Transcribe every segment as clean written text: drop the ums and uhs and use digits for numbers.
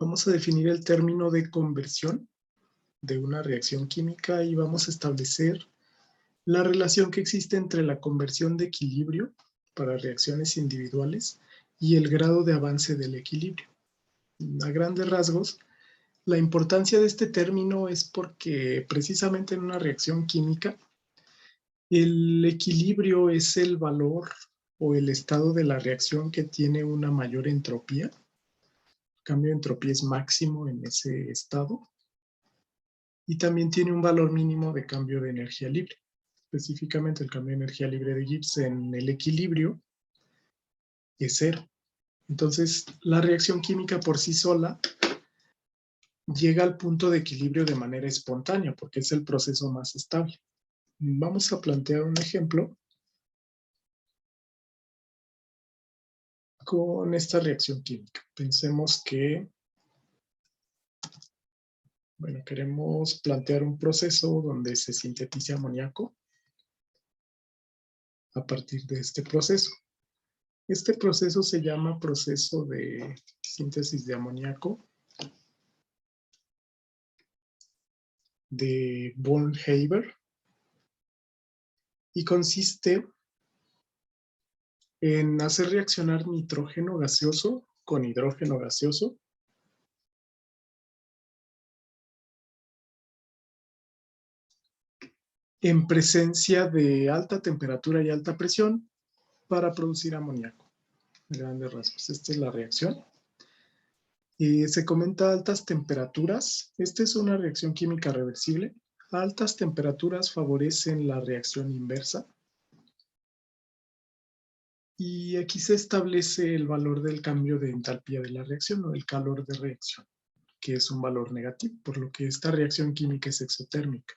Vamos a definir el término de conversión de una reacción química y vamos a establecer la relación que existe entre la conversión de equilibrio para reacciones individuales y el grado de avance del equilibrio. A grandes rasgos, la importancia de este término es porque precisamente en una reacción química, el equilibrio es el valor o el estado de la reacción que tiene una mayor entropía. El cambio de entropía es máximo en ese estado. Y también tiene un valor mínimo de cambio de energía libre. Específicamente el cambio de energía libre de Gibbs en el equilibrio es cero. Entonces, la reacción química por sí sola llega al punto de equilibrio de manera espontánea, porque es el proceso más estable. Vamos a plantear un ejemplo con esta reacción química. Pensemos que, bueno, queremos plantear un proceso donde se sintetice amoníaco a partir de este proceso. Este proceso se llama proceso de síntesis de amoníaco de Born-Haber y consiste en hacer reaccionar nitrógeno gaseoso con hidrógeno gaseoso en presencia de alta temperatura y alta presión para producir amoníaco. A grandes rasgos, esta es la reacción. Se comenta altas temperaturas. Esta es una reacción química reversible. Altas temperaturas favorecen la reacción inversa. Y aquí se establece el valor del cambio de entalpía de la reacción o el calor de reacción, que es un valor negativo, por lo que esta reacción química es exotérmica.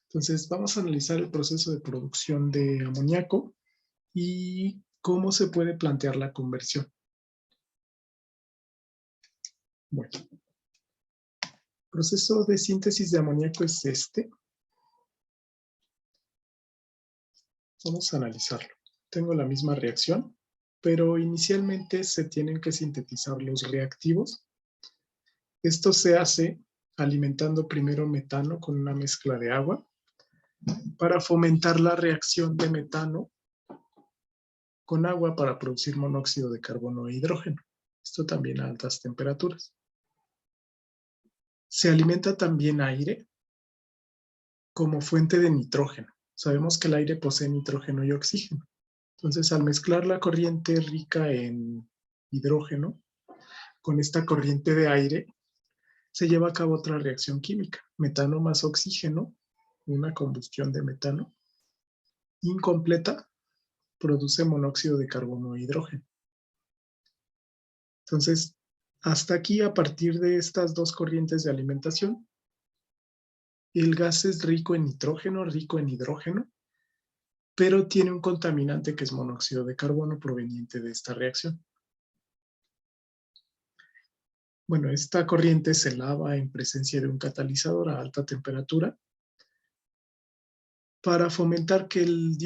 Entonces vamos a analizar el proceso de producción de amoníaco y cómo se puede plantear la conversión. Bueno, el proceso de síntesis de amoníaco es este. Vamos a analizarlo. Tengo la misma reacción, pero inicialmente se tienen que sintetizar los reactivos. Esto se hace alimentando primero metano con una mezcla de agua para fomentar la reacción de metano con agua para producir monóxido de carbono e hidrógeno. Esto también a altas temperaturas. Se alimenta también aire como fuente de nitrógeno. Sabemos que el aire posee nitrógeno y oxígeno. Entonces, al mezclar la corriente rica en hidrógeno con esta corriente de aire, se lleva a cabo otra reacción química. Metano más oxígeno, una combustión de metano incompleta, produce monóxido de carbono e hidrógeno. Entonces, hasta aquí, a partir de estas dos corrientes de alimentación, el gas es rico en nitrógeno, rico en hidrógeno, pero tiene un contaminante que es monóxido de carbono proveniente de esta reacción. Bueno, esta corriente se lava en presencia de un catalizador a alta temperatura para fomentar que el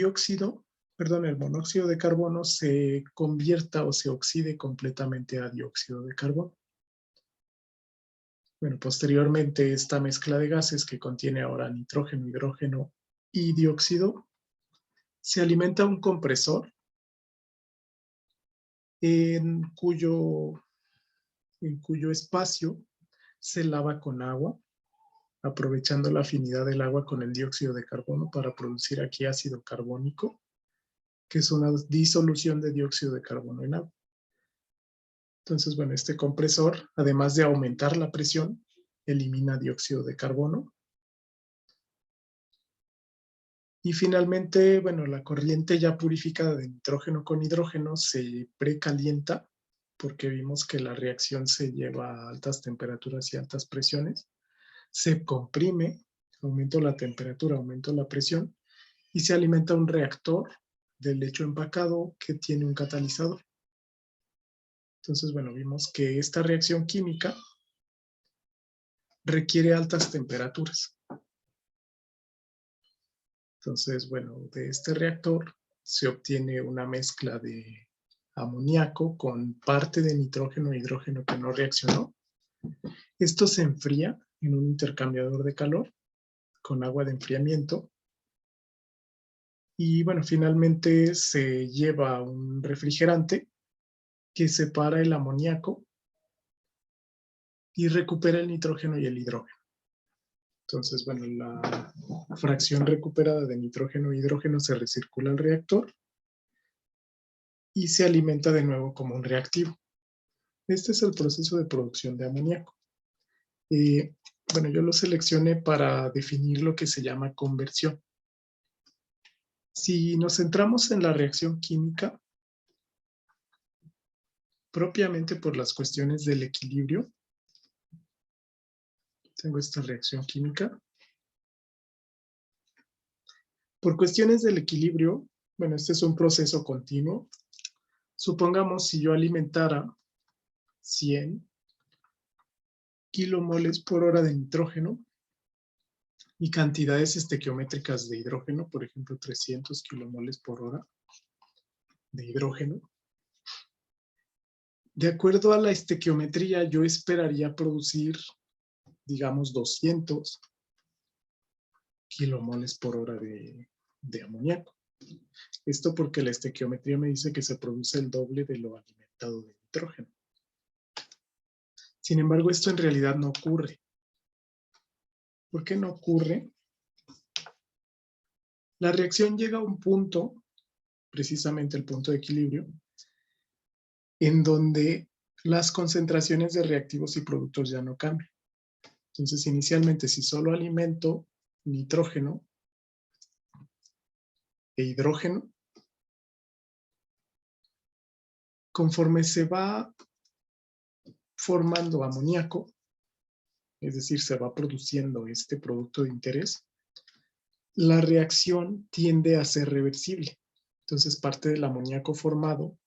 monóxido de carbono se convierta o se oxide completamente a dióxido de carbono. Bueno, posteriormente esta mezcla de gases que contiene ahora nitrógeno, hidrógeno y dióxido, se alimenta un compresor en cuyo espacio se lava con agua, aprovechando la afinidad del agua con el dióxido de carbono para producir aquí ácido carbónico, que es una disolución de dióxido de carbono en agua. Entonces, bueno, este compresor, además de aumentar la presión, elimina dióxido de carbono. Y finalmente, bueno, la corriente ya purificada de nitrógeno con hidrógeno se precalienta, porque vimos que la reacción se lleva a altas temperaturas y altas presiones. Se comprime, aumento la temperatura, aumento la presión, y se alimenta un reactor de lecho empacado que tiene un catalizador. Entonces, bueno, vimos que esta reacción química requiere altas temperaturas. Entonces, bueno, de este reactor se obtiene una mezcla de amoníaco con parte de nitrógeno e hidrógeno que no reaccionó. Esto se enfría en un intercambiador de calor con agua de enfriamiento. Y bueno, finalmente se lleva un refrigerante que separa el amoníaco y recupera el nitrógeno y el hidrógeno. Entonces, bueno, la fracción recuperada de nitrógeno e hidrógeno se recircula al reactor y se alimenta de nuevo como un reactivo. Este es el proceso de producción de amoníaco. Bueno, yo lo seleccioné para definir lo que se llama conversión. Si nos centramos en la reacción química, propiamente por las cuestiones del equilibrio, tengo esta reacción química. Por cuestiones del equilibrio, bueno, este es un proceso continuo. Supongamos si yo alimentara 100 kilomoles por hora de nitrógeno y cantidades estequiométricas de hidrógeno, por ejemplo, 300 kilomoles por hora de hidrógeno. De acuerdo a la estequiometría, yo esperaría producir, digamos, 200 kilomoles por hora de amoníaco. Esto porque la estequiometría me dice que se produce el doble de lo alimentado de nitrógeno. Sin embargo, esto en realidad no ocurre. ¿Por qué no ocurre? La reacción llega a un punto, precisamente el punto de equilibrio, en donde las concentraciones de reactivos y productos ya no cambian. Entonces, inicialmente, si solo alimento nitrógeno e hidrógeno, conforme se va formando amoníaco, es decir, se va produciendo este producto de interés, la reacción tiende a ser reversible. Entonces, parte del amoníaco formado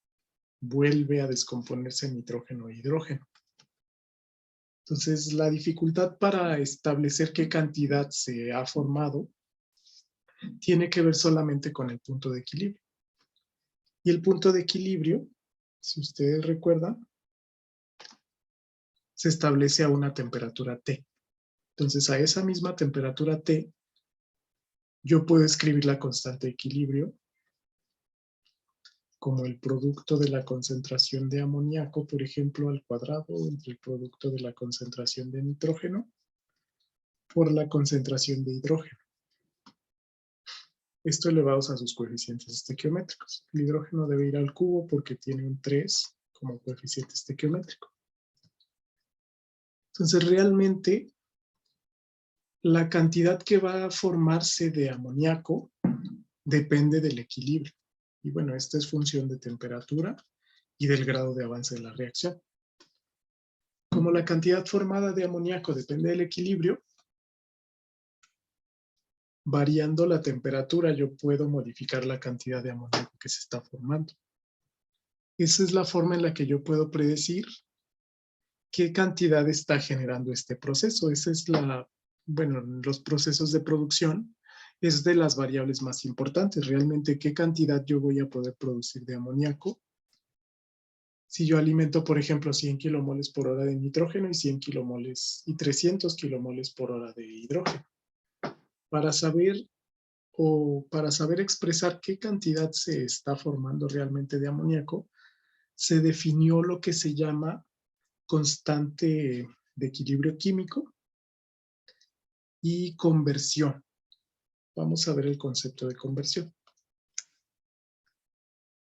vuelve a descomponerse en nitrógeno e hidrógeno. Entonces, la dificultad para establecer qué cantidad se ha formado tiene que ver solamente con el punto de equilibrio. Y el punto de equilibrio, si ustedes recuerdan, se establece a una temperatura T. Entonces, a esa misma temperatura T, yo puedo escribir la constante de equilibrio como el producto de la concentración de amoníaco, por ejemplo, al cuadrado entre el producto de la concentración de nitrógeno por la concentración de hidrógeno. Esto elevados a sus coeficientes estequiométricos. El hidrógeno debe ir al cubo porque tiene un 3 como coeficiente estequiométrico. Entonces, realmente, la cantidad que va a formarse de amoníaco depende del equilibrio. Y bueno, esta es función de temperatura y del grado de avance de la reacción. Como la cantidad formada de amoníaco depende del equilibrio, variando la temperatura yo puedo modificar la cantidad de amoníaco que se está formando. Esa es la forma en la que yo puedo predecir qué cantidad está generando este proceso. Esa es bueno, los procesos de producción es de las variables más importantes. Realmente, ¿qué cantidad yo voy a poder producir de amoníaco? Si yo alimento, por ejemplo, 100 kilomoles por hora de nitrógeno y 100 kilomoles y 300 kilomoles por hora de hidrógeno. Para saber expresar qué cantidad se está formando realmente de amoníaco, se definió lo que se llama constante de equilibrio químico y conversión. Vamos a ver el concepto de conversión.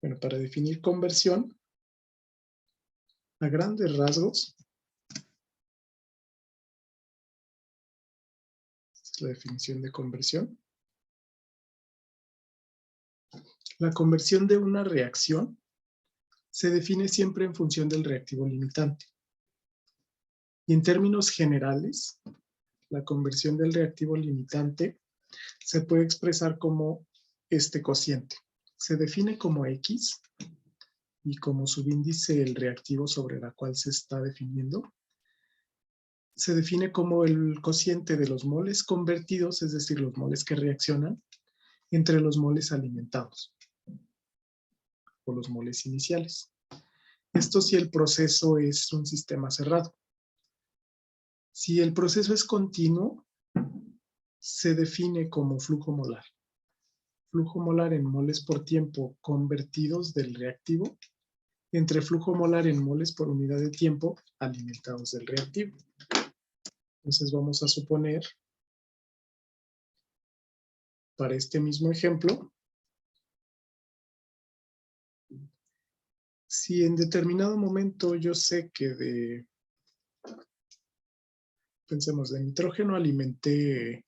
Bueno, para definir conversión, a grandes rasgos, esta es la definición de conversión. La conversión de una reacción se define siempre en función del reactivo limitante. Y en términos generales, la conversión del reactivo limitante se puede expresar como este cociente. Se define como X y como subíndice el reactivo sobre la cual se está definiendo. Se define como el cociente de los moles convertidos, es decir, los moles que reaccionan, entre los moles alimentados. o los moles iniciales. Esto si el proceso es un sistema cerrado. Si el proceso es continuo, se define como flujo molar. Flujo molar en moles por tiempo convertidos del reactivo entre flujo molar en moles por unidad de tiempo alimentados del reactivo. Entonces vamos a suponer, para este mismo ejemplo, si en determinado momento yo sé que pensemos, de nitrógeno alimenté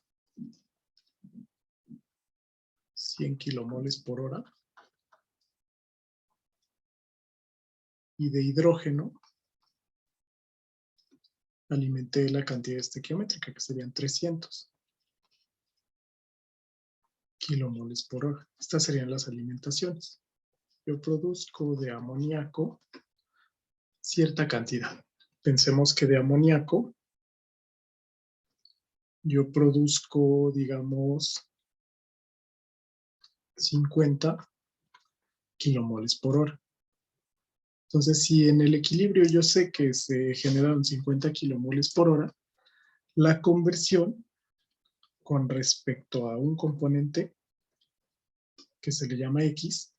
100 kilomoles por hora y de hidrógeno alimenté la cantidad estequiométrica, que serían 300 kilomoles por hora. Estas serían las alimentaciones. Yo produzco de amoníaco cierta cantidad. Pensemos que de amoníaco yo produzco, digamos, 50 kilomoles por hora. Entonces, si en el equilibrio yo sé que se generaron 50 kilomoles por hora, la conversión con respecto a un componente que se le llama X,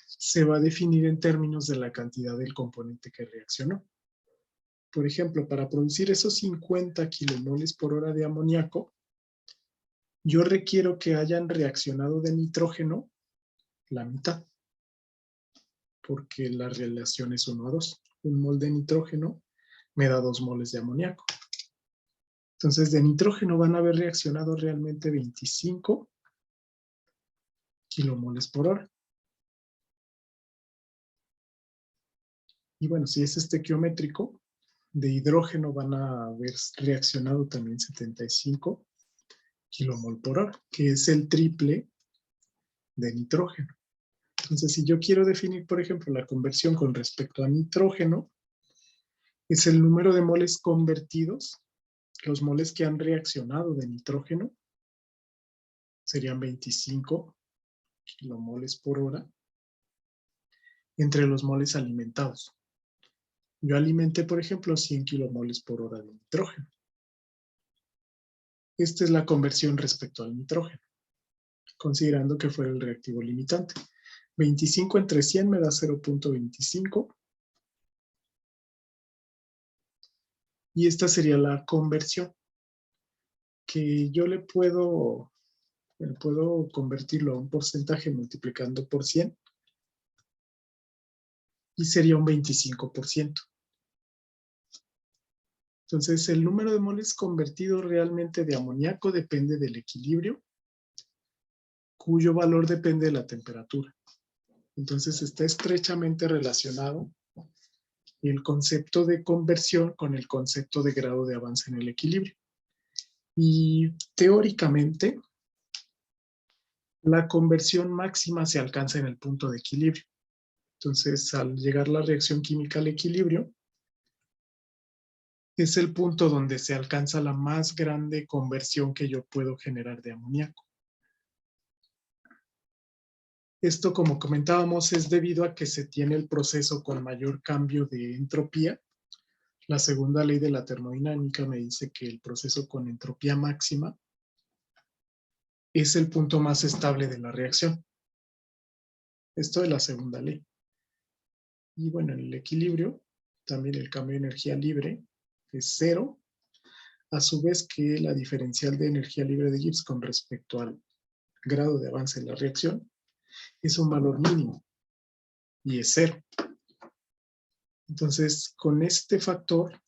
se va a definir en términos de la cantidad del componente que reaccionó. Por ejemplo, para producir esos 50 kilomoles por hora de amoníaco, yo requiero que hayan reaccionado de nitrógeno la mitad, porque la relación es 1 a 2. Un mol de nitrógeno me da 2 moles de amoníaco. Entonces, de nitrógeno van a haber reaccionado realmente 25 kilomoles por hora. Y bueno, si es estequiométrico, de hidrógeno van a haber reaccionado también 75 kilomol por hora, que es el triple de nitrógeno. Entonces, si yo quiero definir, por ejemplo, la conversión con respecto a nitrógeno, es el número de moles convertidos, los moles que han reaccionado de nitrógeno, serían 25 kilomoles por hora, entre los moles alimentados. Yo alimenté, por ejemplo, 100 kilomoles por hora de nitrógeno. Esta es la conversión respecto al nitrógeno, considerando que fuera el reactivo limitante. 25 entre 100 me da 0.25. Y esta sería la conversión, que yo le puedo convertirlo a un porcentaje multiplicando por 100 y sería un 25%. Entonces, el número de moles convertidos realmente de amoníaco depende del equilibrio, cuyo valor depende de la temperatura. Entonces, está estrechamente relacionado el concepto de conversión con el concepto de grado de avance en el equilibrio. Y teóricamente, la conversión máxima se alcanza en el punto de equilibrio. Entonces, al llegar la reacción química al equilibrio, es el punto donde se alcanza la más grande conversión que yo puedo generar de amoníaco. Esto, como comentábamos, es debido a que se tiene el proceso con mayor cambio de entropía. La segunda ley de la termodinámica me dice que el proceso con entropía máxima es el punto más estable de la reacción. Esto es la segunda ley. Y bueno, en el equilibrio, también el cambio de energía libre es 0, a su vez que la diferencial de energía libre de Gibbs con respecto al grado de avance en la reacción es un valor mínimo y es 0. Entonces, con este factor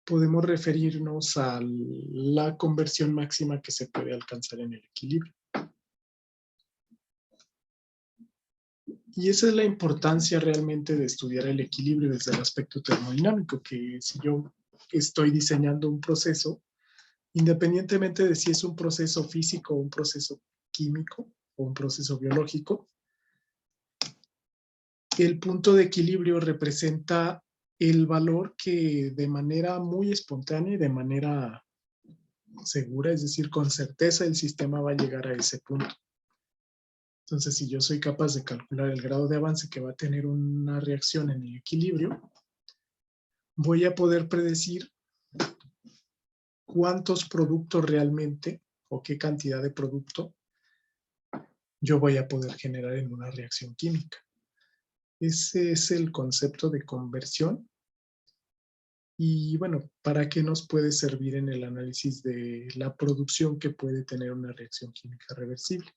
podemos referirnos a la conversión máxima que se puede alcanzar en el equilibrio. Y esa es la importancia realmente de estudiar el equilibrio desde el aspecto termodinámico, que si yo estoy diseñando un proceso, independientemente de si es un proceso físico, un proceso químico o un proceso biológico, el punto de equilibrio representa el valor que de manera muy espontánea y de manera segura, es decir, con certeza el sistema va a llegar a ese punto. Entonces, si yo soy capaz de calcular el grado de avance que va a tener una reacción en el equilibrio, voy a poder predecir cuántos productos realmente o qué cantidad de producto yo voy a poder generar en una reacción química. Ese es el concepto de conversión. Y bueno, ¿para qué nos puede servir en el análisis de la producción que puede tener una reacción química reversible?